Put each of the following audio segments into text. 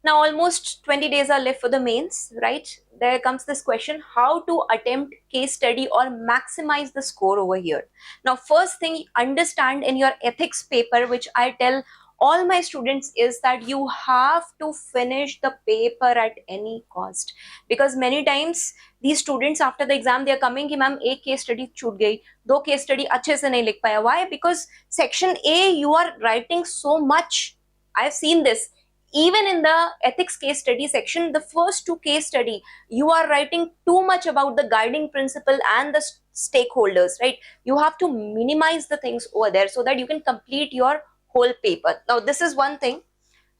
Now almost 20 days are left for the mains, right? There comes this question, how to attempt case study or maximize the score over here. Now first thing, understand in your ethics paper, which I tell all my students, is that you have to finish the paper at any cost, because many times these students after the exam they are coming कि ma'am एक case study छूट गई, दो case study अच्छे से नहीं लिख पाया. Why? Because section A you are writing so much. I've seen this. Even in the ethics case study section, the first two case study, you are writing too much about the guiding principle and the stakeholders, right? You have to minimize the things over there so that you can complete your whole paper. Now, this is one thing,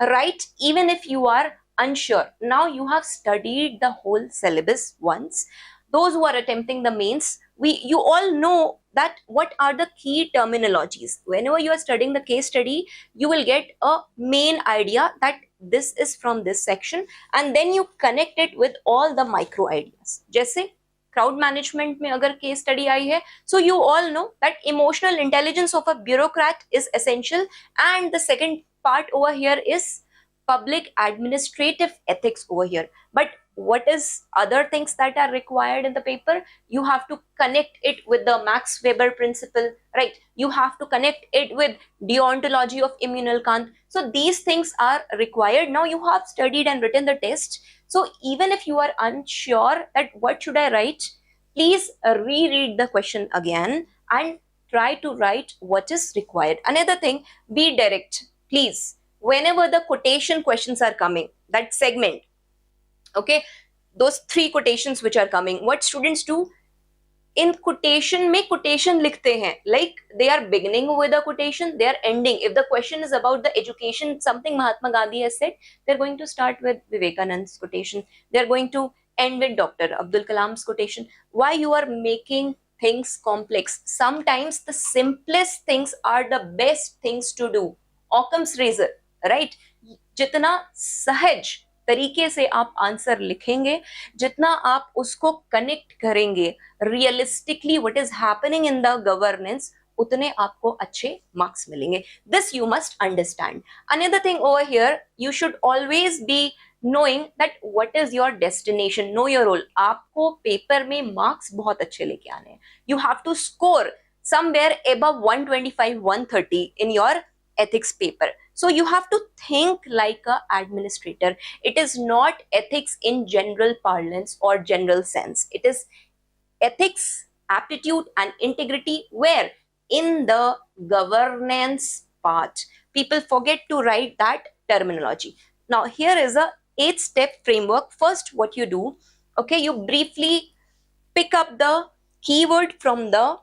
right? Even if you are unsure, now you have studied the whole syllabus once. Those who are attempting the mains, you all know that what are the key terminologies. Whenever you are studying the case study, you will get a main idea that this is from this section, and then you connect it with all the micro ideas. जैसे crowd management में अगर case study आई है, so you all know that emotional intelligence of a bureaucrat is essential, and the second part over here is public administrative ethics over here. But what is other things that are required in the paper? You have to connect it with the Max Weber principle, right? You have to connect it with deontology of Immanuel Kant. So these things are required. Now you have studied and written the test. So even if you are unsure that what should I write, please reread the question again and try to write what is required. Another thing, be direct, please. Whenever the quotation questions are coming, that segment, okay, those three quotations which are coming, what students do, in quotation में quotation लिखते हैं, like they are beginning with a quotation, they are ending. If the question is about the education, something Mahatma Gandhi has said, they're going to start with Vivekananda's quotation, they're going to end with Dr. Abdul Kalam's quotation. Why you are making things complex? Sometimes the simplest things are the best things to do. Occam's razor, right? जितना सहज तरीके से आप answer लिखेंगे, जितना आप उसको connect करेंगे realistically what is happening in the governance, उतने आपको अच्छे मार्क्स मिलेंगे. This you must understand. Another thing over here, you should always be knowing that what is your destination, know your role. आपको पेपर में marks बहुत अच्छे लेके आने हैं. You have to score somewhere above 125, 130 in your ethics paper. So you have to think like a administrator. It is not ethics in general parlance or general sense. It is ethics, aptitude and integrity, where in the governance part, people forget to write that terminology. Now here is a 8-step framework. First, what you do, okay, you briefly pick up the keyword from the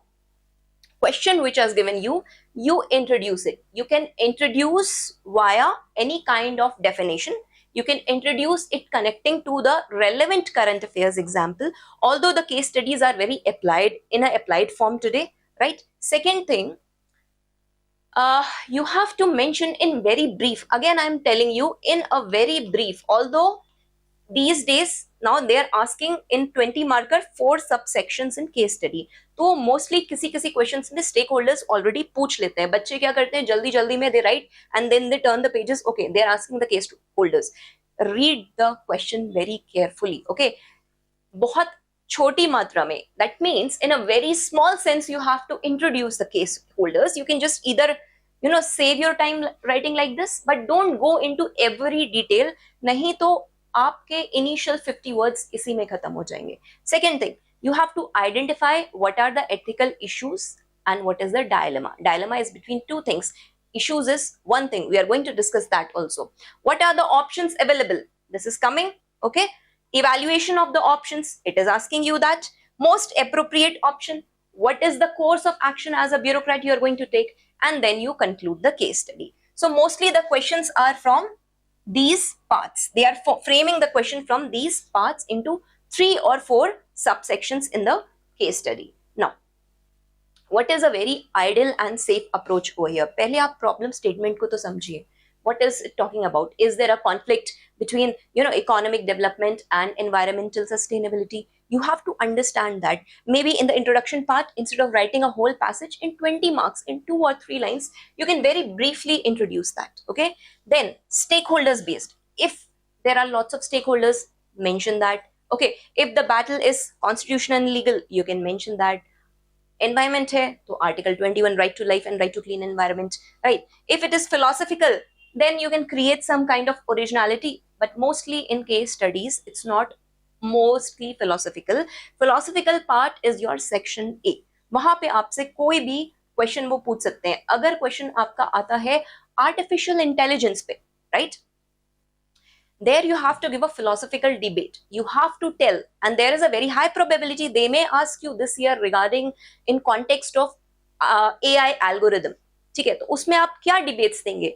question which has given you, you introduce it. You can introduce via any kind of definition. You can introduce it connecting to the relevant current affairs example, although the case studies are very applied in an applied form today, right? Second thing, you have to mention in very brief. Again, I'm telling you in a very brief, although these days now they are asking in 20 marker 4 subsections in case study. तो mostly किसी किसी questions में stake holders already पूछ लेते हैं. बच्चे क्या करते हैं, जल्दी जल्दी में they write and then they turn the pages. Okay, they are asking the case holders. Read the question very carefully. Okay, बहुत छोटी मात्रा में, that means in a very small sense you have to introduce the case holders. You can just either save your time writing like this, but don't go into every detail. नहीं तो आपके initial 50 words इसी में खत्म हो जाएंगे. Second thing, you have to identify what are the ethical issues and what is the dilemma. Dilemma is between two things. Issues is one thing. We are going to discuss that also. What are the options available? This is coming. Okay. Evaluation of the options. It is asking you that. Most appropriate option. What is the course of action as a bureaucrat you are going to take? And then you conclude the case study. So mostly the questions are from these parts. They are framing the question from these parts into 3 or 4 subsections in the case study. Now, what is a very ideal and safe approach over here? पहले आप problem statement को तो समझिए. What is it talking about? Is there a conflict between economic development and environmental sustainability? You have to understand that. Maybe in the introduction part, instead of writing a whole passage in 20 marks in 2 or 3 lines, you can very briefly introduce that. Okay. Then stakeholders based. If there are lots of stakeholders, mention that. Okay, if the battle is constitutional and legal, you can mention that. Environment है तो article 21 right to life and right to clean environment, right? If it is philosophical, then you can create some kind of originality, but mostly in case studies it's not mostly philosophical part is your section A. वहां पे आपसे कोई भी question वो पूछ सकते हैं. अगर क्वेश्चन आपका आता है आर्टिफिशियल इंटेलिजेंस पे, right, there you have to give a philosophical debate. You have to tell, and there is a very high probability they may ask you this year regarding in context of AI algorithm. ठीक है, तो उसमें आप क्या debates देंगे?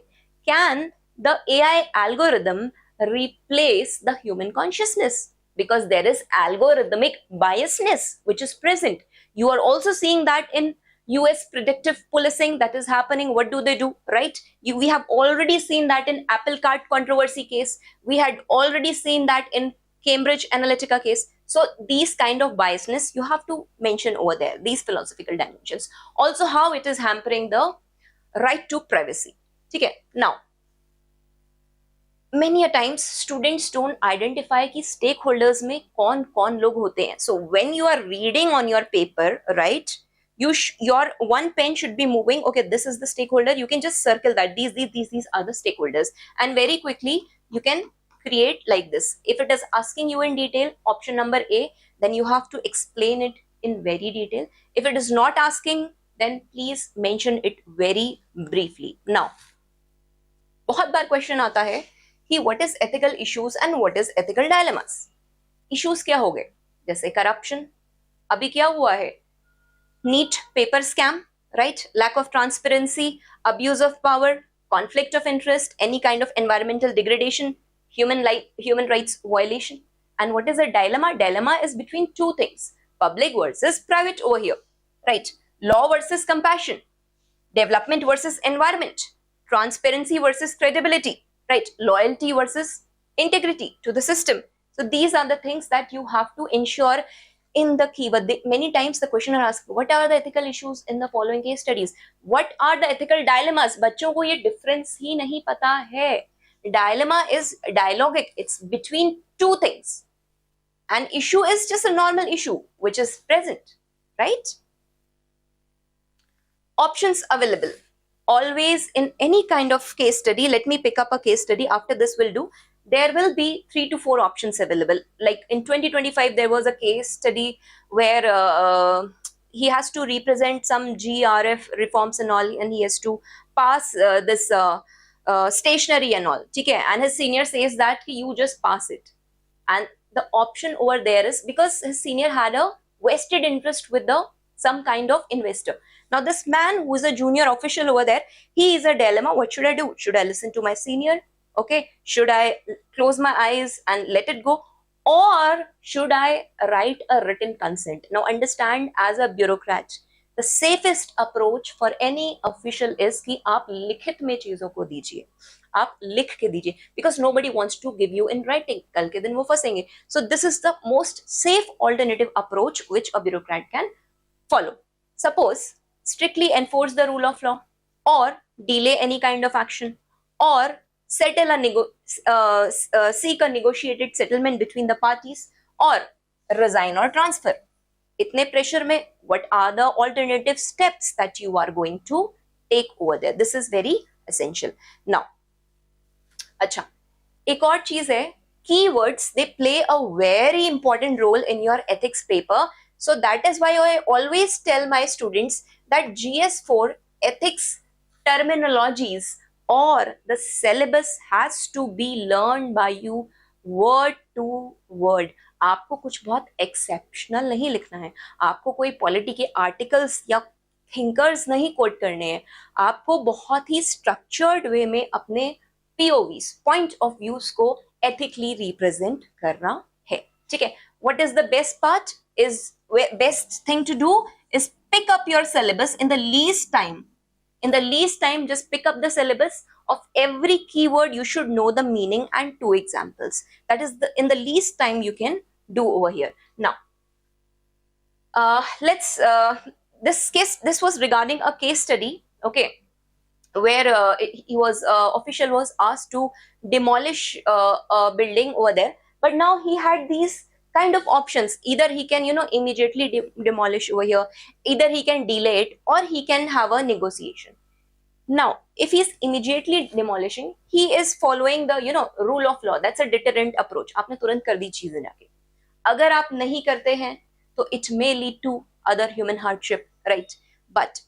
Can the AI algorithm replace the human consciousness? Because there is algorithmic biasness which is present. You are also seeing that in US predictive policing that is happening. What do they do, right? We have already seen that in Apple Card controversy case. We had already seen that in Cambridge Analytica case. So these kind of biasness you have to mention over there, these philosophical dimensions. Also how it is hampering the right to privacy. Okay, now many a times students don't identify कि stakeholders में कौन लोग होते हैं. So when you are reading on your paper, right, your one pen should be moving. Okay, this is the stakeholder. You can just circle that these are the stakeholders, and very quickly you can create like this. If it is asking you in detail, option number A, then you have to explain it in very detail. If it is not asking, then please mention it very briefly. Now बहुत बार question आता है कि what is ethical issues and what is ethical dilemmas. Issues क्या हो गए? जैसे corruption, अभी क्या हुआ है? NEET paper scam, right? Lack of transparency, abuse of power, conflict of interest, any kind of environmental degradation, human rights violation. And what is a dilemma? Dilemma is between two things, public versus private over here, right? Law versus compassion, development versus environment, transparency versus credibility, right? Loyalty versus integrity to the system. So these are the things that you have to ensure in the keyword. Many times the questioner asks, what are the ethical issues in the following case studies? What are the ethical dilemmas? बच्चों को ये difference ही नहीं पता है. Dilemma is dialogic. It's between two things. An issue is just a normal issue which is present, right? Options available. Always in any kind of case study, let me pick up a case study. After this we'll do. There will be 3 to 4 options available. Like in 2025, there was a case study where he has to represent some GRF reforms and all, and he has to pass this stationery and all. Okay? And his senior says that you just pass it. And the option over there is because his senior had a vested interest with some kind of investor. Now this man who is a junior official over there, he is a dilemma. What should I do? Should I listen to my senior? Okay, should I close my eyes and let it go, or should I write a written consent? Now understand, as a bureaucrat, the safest approach for any official is कि आप लिखित में चीजों को दीजिए, आप लिख के दीजिए, because nobody wants to give you in writing. कल के दिन वो फंसेंगे. So this is the most safe alternative approach which a bureaucrat can follow. Suppose strictly enforce the rule of law, or delay any kind of action, or settle seek a negotiated settlement between the parties, or resign or transfer. इतने pressure में, what are the alternative steps that you are going to take over there? This is very essential. Now, अच्छा, एक और चीज है, keywords, they play a very important role in your ethics paper. So that is why I always tell my students that GS4 ethics terminologies or the syllabus has to be learned by you word to word. आपको कुछ बहुत exceptional नहीं लिखना है, आपको कोई polity के articles या थिंकर्स नहीं कोट करने हैं, आपको बहुत ही स्ट्रक्चर्ड वे में अपने POVs, पॉइंट ऑफ व्यूज को एथिकली रिप्रेजेंट करना है. ठीक है, what is the best part is, best thing to do is pick up your syllabus in the least time. In the least time, just pick up the syllabus of every keyword. You should know the meaning and 2 examples. That is in the least time you can do over here. Now, this was regarding a case study, okay, where he was official was asked to demolish a building over there, but now he had these kind of options. Either he can immediately demolish over here, either he can delay it, or he can have a negotiation. Now if he is immediately demolishing, he is following the rule of law. That's a deterrent approach. आपने तुरंत कर दी चीजें जाके. अगर आप नहीं करते हैं तो it may lead to other human hardship, right? But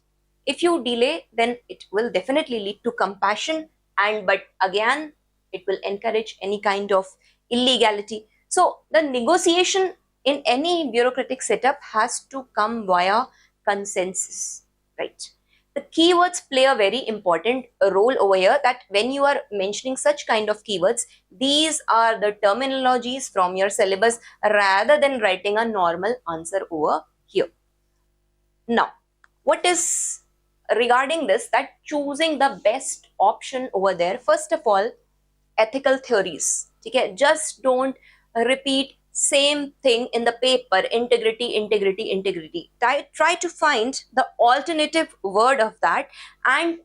if you delay, then it will definitely lead to compassion, and but again it will encourage any kind of illegality. So the negotiation in any bureaucratic setup has to come via consensus, right? The keywords play a very important role over here, that when you are mentioning such kind of keywords, these are the terminologies from your syllabus rather than writing a normal answer over here. Now, what is regarding this, that choosing the best option over there, first of all, ethical theories. Okay, just don't repeat same thing in the paper. Integrity. Try to find the alternative word of that and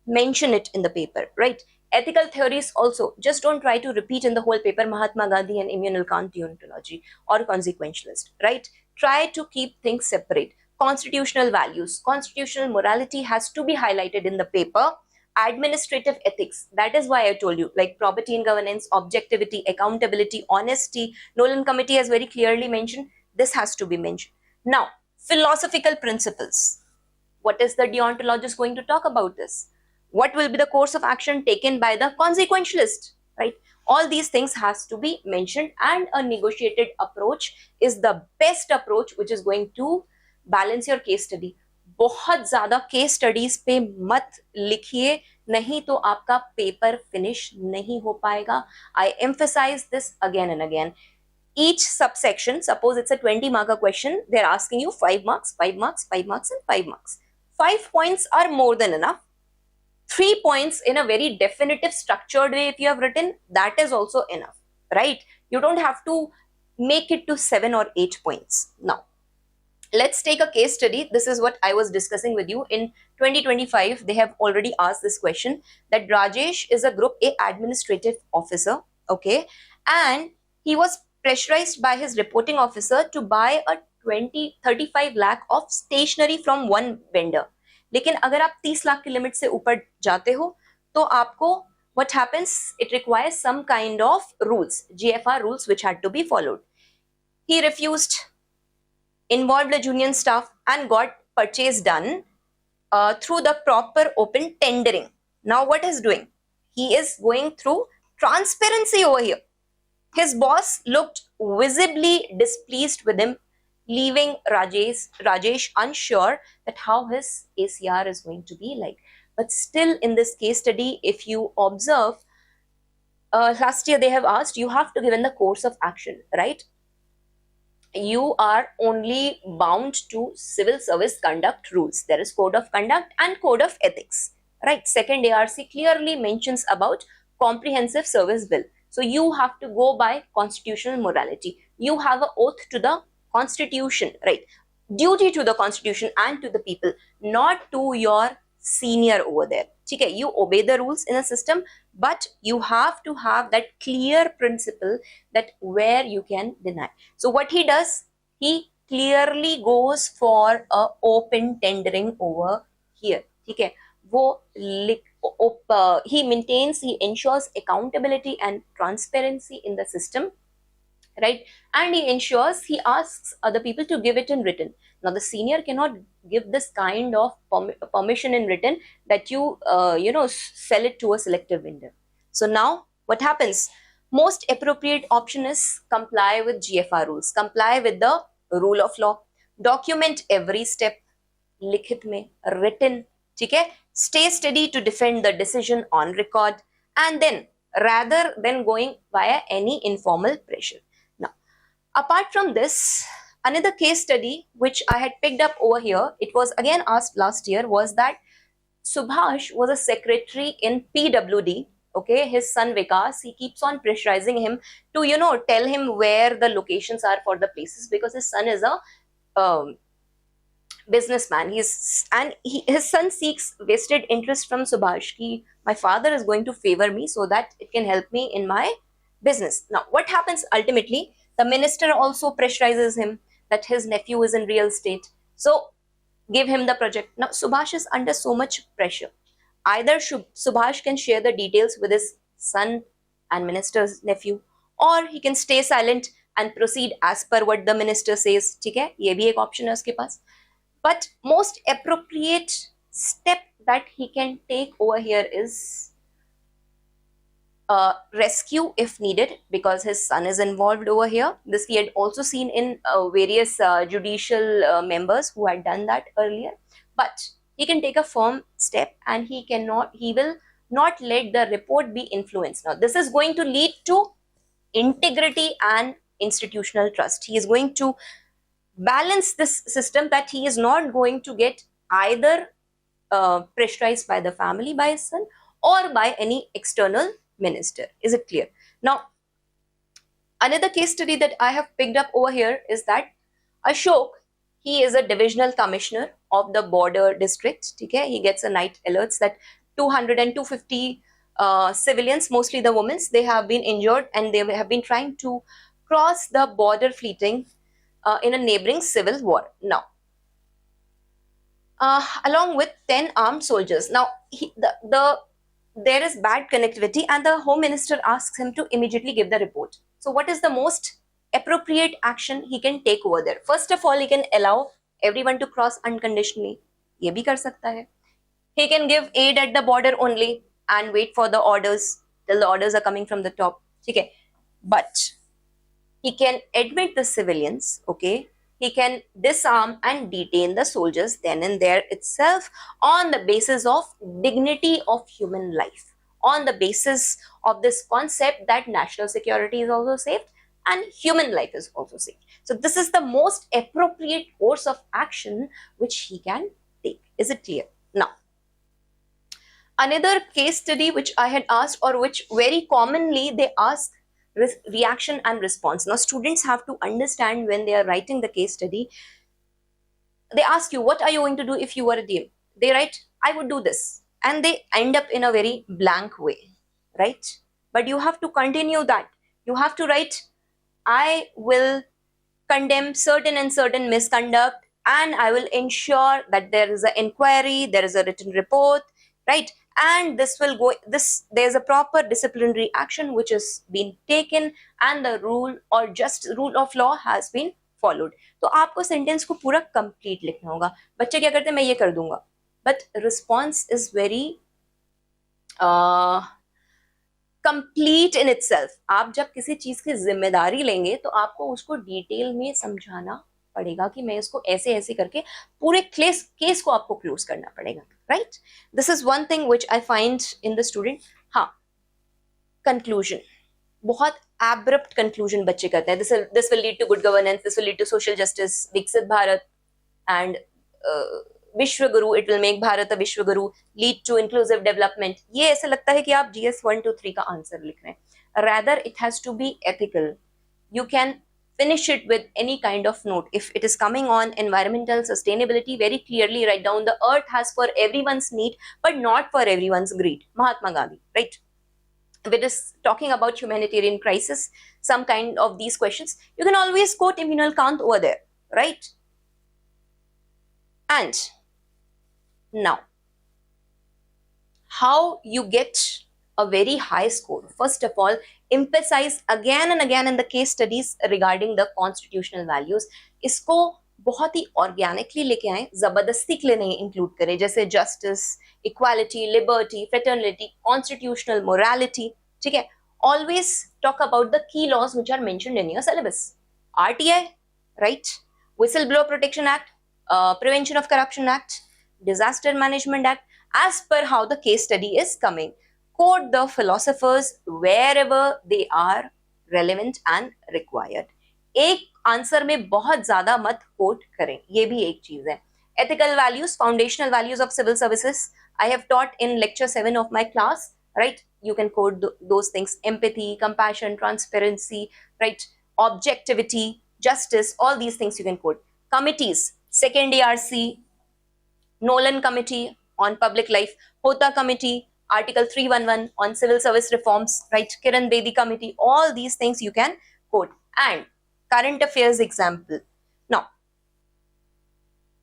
mention it in the paper, right? Ethical theories also, just don't try to repeat in the whole paper Mahatma Gandhi and Immanuel Kant deontology or consequentialist, right? Try to keep things separate. Constitutional values, constitutional morality has to be highlighted in the paper. Administrative ethics, that is why I told you, like property and governance, objectivity, accountability, honesty. Nolan Committee has very clearly mentioned this has to be mentioned. Now, philosophical principles. What is the deontologist going to talk about this? What will be the course of action taken by the consequentialist, right? All these things has to be mentioned, and a negotiated approach is the best approach which is going to balance your case study. बहुत ज्यादा case studies पे मत लिखिए, नहीं तो आपका paper finish नहीं हो पाएगा. I emphasize this again and again. Each subsection, suppose it's a 20 marker question, they're asking you 5 marks, 5 marks, 5 marks and 5 marks. 5 points are more than enough. 3 points in a very definitive structured way if you have written, that is also enough, right? You don't have to make it to 7 or 8 points. Now, let's take a case study. This is what I was discussing with you. In 2025, they have already asked this question, that Rajesh is a Group A administrative officer, okay? And he was pressurized by his reporting officer to buy a 35 lakh of stationery from one vendor. लेकिन अगर आप 30 लाख की limit से ऊपर जाते हो तो आपको what happens, it requires some kind of rules, GFR rules, which had to be followed. He refused, involved a union staff and got purchase done through the proper open tendering. Now what is doing? He is going through transparency over here. His boss looked visibly displeased with him, leaving Rajesh unsure that how his ACR is going to be like. But still in this case study, if you observe, last year they have asked, you have to give in the course of action, right? You are only bound to civil service conduct rules. There is code of conduct and code of ethics, right? Second ARC clearly mentions about comprehensive service bill. So you have to go by constitutional morality. You have an oath to the constitution, right? Duty to the constitution and to the people, not to your senior over there. Okay, you obey the rules in a system, but you have to have that clear principle that where you can deny. So what he does, he clearly goes for a open tendering over here. Okay, he maintains, he ensures accountability and transparency in the system, right? And he ensures, he asks other people to give it in written. Now the senior cannot give this kind of permission in written that you sell it to a selective vendor. So now what happens? Most appropriate option is comply with GFR rules, comply with the rule of law, document every step, लिखित में, written, ठीक है? Stay steady to defend the decision on record, and then rather than going via any informal pressure. Now, apart from this, another case study which I had picked up over here, it was again asked last year, was that Subhash was a secretary in PWD. Okay, his son Vikas, he keeps on pressurizing him to, tell him where the locations are for the places, because his son is a businessman. His son seeks vested interest from Subhash. My father is going to favor me so that it can help me in my business. Now, what happens ultimately? The minister also pressurizes him that his nephew is in real estate. So give him the project. Now, Subhash is under so much pressure. Either Subhash can share the details with his son and minister's nephew, or he can stay silent and proceed as per what the minister says. ठीक है, ये भी एक option है उसके पास. But most appropriate step that he can take over here is rescue if needed, because his son is involved over here. This we had also seen in various judicial members who had done that earlier. But he can take a firm step, and he will not let the report be influenced. Now, this is going to lead to integrity and institutional trust. He is going to balance this system, that he is not going to get either pressurized by the family, by his son, or by any external minister. Is it clear? Now, another case study that I have picked up over here is that Ashok, he is a divisional commissioner of the border district. Okay? He gets a night alerts that 200 and 250 civilians, mostly the women, they have been injured and they have been trying to cross the border fleeting in a neighboring civil war. Now, along with 10 armed soldiers. Now, there is bad connectivity, and the Home Minister asks him to immediately give the report. So what is the most appropriate action he can take over there? First of all, he can allow everyone to cross unconditionally. ये भी कर सकता है. He can give aid at the border only and wait for the orders till the orders are coming from the top. Okay. But he can admit the civilians, okay? He can disarm and detain the soldiers then and there itself on the basis of dignity of human life, on the basis of this concept that national security is also saved and human life is also saved. So this is the most appropriate course of action which he can take. Is it clear? Now, another case study which I had asked, or which very commonly they ask, reaction and response. Now, students have to understand when they are writing the case study, they ask you, what are you going to do if you were a DM? They write, I would do this. And they end up in a very blank way, right? But you have to continue that. You have to write, I will condemn certain and certain misconduct, and I will ensure that there is an inquiry, there is a written report, right? And there's a proper disciplinary action which has been taken, and the rule of law has been followed. तो आपको sentence को पूरा complete लिखना होगा. बच्चे क्या करते हैं, मैं ये कर दूंगा, but response is very complete in itself. आप जब किसी चीज की जिम्मेदारी लेंगे तो आपको उसको डिटेल में समझाना पड़ेगा कि मैं इसको ऐसे ऐसे करके पूरे केस को आपको क्लोज करना पड़ेगा, right? This is one thing which I find in the student. हाँ, कंक्लूजन, बहुत एब्रप्ट कंक्लूजन बच्चे करते हैं. This will lead to good governance, this will lead to social justice, Viksit Bharat and Vishwa Guru, it will make Bharat a Vishwa Guru, lead to inclusive development. ये ऐसे लगता है कि आप GS 1 2 3 का आंसर लिख रहे हैं. Rather it has to be ethical. You can finish it with any kind of note. If it is coming on environmental sustainability, very clearly write down the earth has for everyone's need, but not for everyone's greed. Mahatma Gandhi, right? If it is talking about humanitarian crisis, some kind of these questions, you can always quote Immanuel Kant over there, right? And now, how you get a very high score? First of all, emphasize again and again in the case studies regarding the constitutional values. इसको बहुत ही organically लेके आए, जबरदस्ती के लिए नहीं include करें. जैसे justice, equality, liberty, fraternity, constitutional morality. ठीक है, always talk about the key laws which are mentioned in your syllabus. RTI, right? Whistleblower Protection Act, Prevention of Corruption Act, Disaster Management Act, as per how the case study is coming. Quote the philosophers wherever they are relevant and required. एक answer में बहुत ज्यादा मत coat करें, ये भी एक चीज है. Ethical values, foundational values of civil services, I have taught in lecture 7 of my class, right? You can quote those things: empathy, compassion, transparency, right? Objectivity, justice, all these things you can quote. Committees, second ERC, Nolan Committee on Public Life, Hota Committee, Article 311 on Civil Service Reforms, right? Kiran Bedi Committee, all these things you can quote. And current affairs example. Now,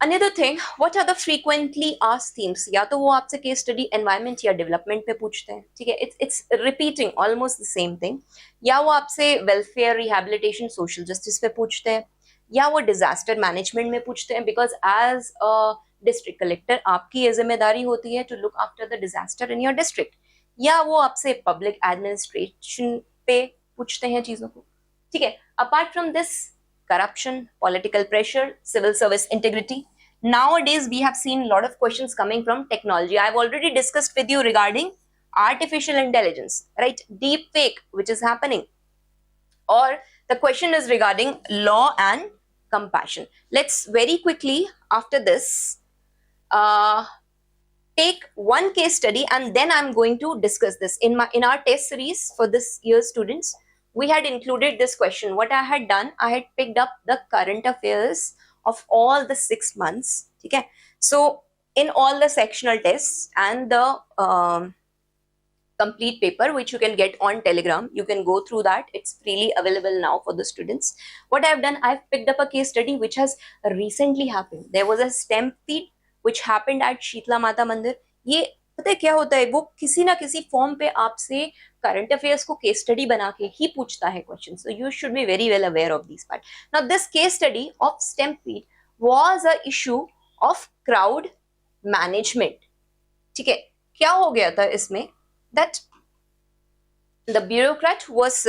another thing, what are the frequently asked themes? या तो वो आपसे case study environment या development पे पूछते हैं, ठीक है, it's repeating almost the same thing, या वो आपसे वेलफेयर, रिहैबिलिटेशन, सोशल जस्टिस पे पूछते हैं, या वो डिजास्टर मैनेजमेंट में पूछते हैं, because as a district collector आपकी ये जिम्मेदारी होती है to look after the disaster in your district, या वो आपसे पब्लिक एडमिनिस्ट्रेशन पे पूछते हैं चीजों को, ठीक है. Apart from this, corruption, political pressure, civil service integrity. Nowadays, we have seen a lot of questions coming from technology. I've already discussed with you regarding artificial intelligence, right? Deep fake, which is happening. Or the question is regarding law and compassion. Let's very quickly, after this, take one case study, and then I'm going to discuss this. In our test series for this year's students, we had included this question. What I had done, I had picked up the current affairs of all the 6 months. Okay, so in all the sectional tests and the complete paper, which you can get on Telegram, you can go through that. It's freely available now for the students. What I've done, I've picked up a case study which has recently happened. There was a stamp feed which happened at Sheetla Mata Mandir. ये पता है क्या होता है, वो किसी ना किसी फॉर्म पे आपसे करंट अफेयर्स को केस स्टडी बना के ही पूछता है question. So you should be very well aware of this part. Now this case study of stampede was a issue of crowd management. ठीक है, क्या हो गया था इसमें, that the bureaucrat was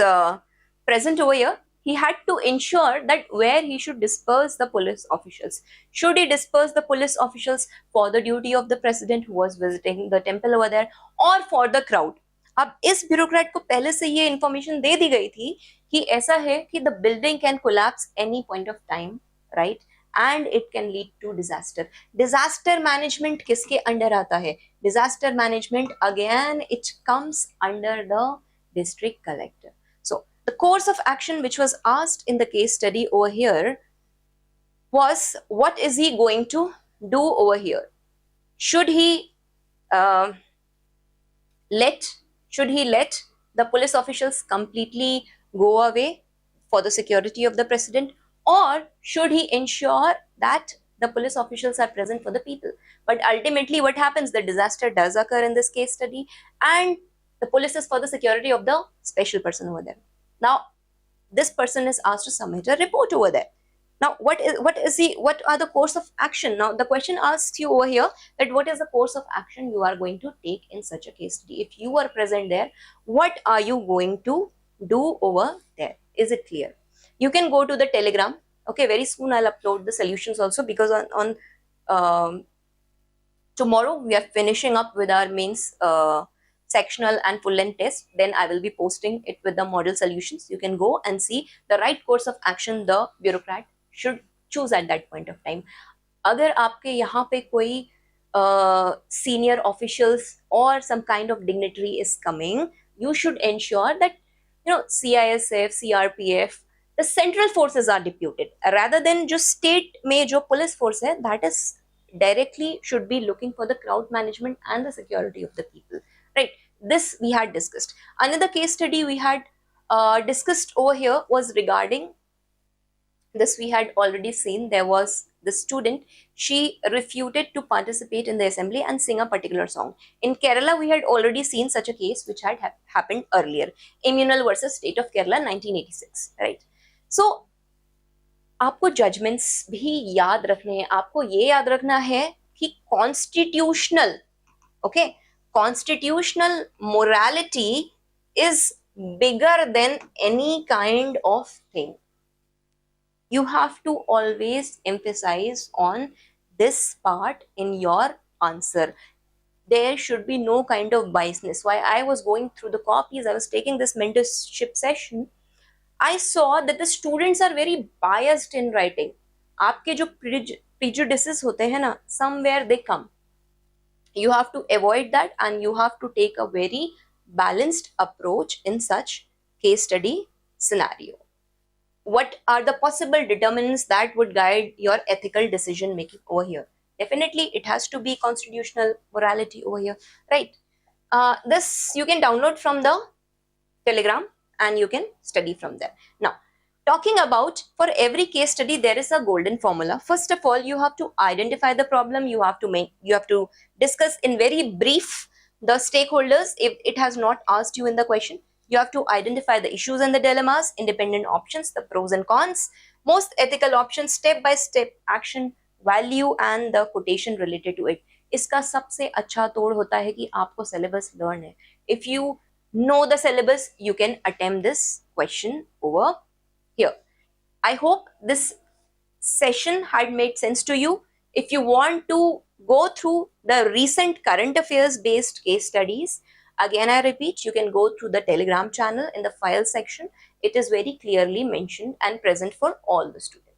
present over here. He had to ensure that where he should disperse the police officials. Should he disperse the police officials for the duty of the president who was visiting the temple over there, or for the crowd? अब इस bureaucrat को पहले से ये information दे दी गई थी कि ऐसा है कि the building can collapse any point of time, right, and it can lead to disaster. Disaster management किसके अंडर आता है? Disaster management again it comes under the district collector. So the course of action which was asked in the case study over here was, what is he going to do over here? Should he let the police officials completely go away for the security of the president, or should he ensure that the police officials are present for the people? But ultimately what happens, the disaster does occur in this case study, and the police is for the security of the special person over there. Now this person is asked to submit a report over there. Now what are the course of action? Now the question asks you over here that what is the course of action you are going to take in such a case study? If you are present there, what are you going to do over there? Is it clear? You can go to the Telegram. Okay, very soon I'll upload the solutions also, because on tomorrow we are finishing up with our mains sectional and full length test. Then I will be posting it with the model solutions. You can go and see the right course of action the bureaucrat should choose at that point of time. अगर आपके यहाँ पे कोई senior officials or some kind of dignitary is coming, you should ensure that CISF, CRPF, the central forces are deputed, rather than just state में जो police force है, that is directly should be looking for the crowd management and the security of the people. Right, this we had discussed. Another case study we had discussed over here was regarding this. We had already seen there was the student, she refuted to participate in the assembly and sing a particular song. In Kerala, we had already seen such a case which had happened earlier. Immunal versus State of Kerala 1986, right? So आपको judgements भी याद रखने हैं. आपको ये याद रखना है कि constitutional, okay, constitutional morality is bigger than any kind of thing. You have to always emphasize on this part in your answer. There should be no kind of biasness. While I was going through the copies, I was taking this mentorship session, I saw that the students are very biased in writing. आपके जो prejudices होते हैं ना, somewhere they come. You have to avoid that, and you have to take a very balanced approach in such case study scenario. what are the possible determinants that would guide your ethical decision making over here? Definitely, it has to be constitutional morality over here, right? This you can download from the Telegram and you can study from there. Now, talking about for every case study, there is a golden formula. First of all, you have to identify the problem. You have to discuss in very brief the stakeholders if it has not asked you in the question. You have to identify the issues and the dilemmas, independent options, the pros and cons, most ethical options, step by step action, value and the quotation related to it. इसका सबसे अच्छा तोड़ होता है कि आपको syllabus learn है. If you know the syllabus, you can attempt this question over here. I hope this session had made sense to you. If you want to go through the recent current affairs based case studies, again I repeat, you can go through the Telegram channel in the file section. It is very clearly mentioned and present for all the students.